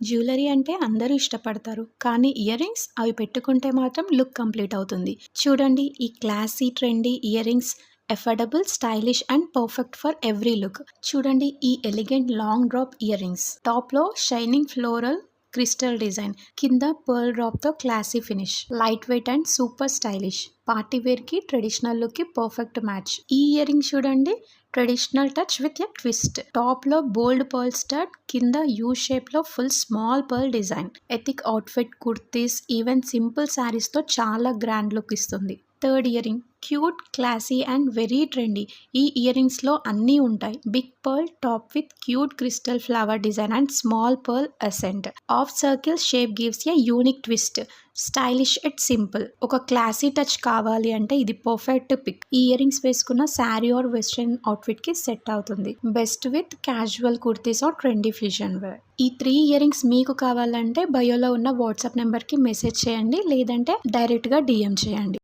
Jewellery అంటే అందరూ ఇష్టపడతారు. కానీ ఇయర్ రింగ్స్ అవి పెట్టుకుంటే మాత్రం లుక్ కంప్లీట్ అవుతుంది. చూడండి ఈ classy, trendy ear rings affordable, stylish and perfect for every look. చూడండి ఈ elegant long drop ear rings. టాప్‌లో షైనింగ్ ఫ్లోరల్ క్రిస్టల్ డిజైన్, కింద పర్ల్ డ్రాప్‌తో classy finish. Light weight and super stylish. Party వేర్‌కి, traditional లుక్‌కి పర్ఫెక్ట్ మ్యాచ్. ఈ ear ring చూడండి traditional touch with a twist. టాప్‌లో బోల్డ్ పర్ల్ స్టడ్, కింద U షేప్‌లో full small pearl design. Ethnic outfit, kurtis, even simple శారీస్‌తో చాలా గ్రాండ్ లుక్ ఇస్తుంది. Third earring cute, classy and very trendy. ఈ ఇయర్ రింగ్స్లో అన్నీ ఉంటాయి. Big pearl top with cute crystal flower design and small pearl accent. Half circle shape gives a unique twist. Stylish yet simple. ఒక classy touch కావాలి అంటే ఇది perfect pick. ఈ ఇయర్ రింగ్స్ వేసుకున్న శారీ ఆర్ వెస్ట్రన్ అవుట్ఫిట్ కి set అవుతుంది. Best with casual kurtis or trendy fusion wear. ఈ 3 ear rings మీకు కావాలంటే బయోలో ఉన్న వాట్సాప్ నెంబర్కి మెసేజ్ చేయండి, లేదంటే డైరెక్ట్గా DM చేయండి.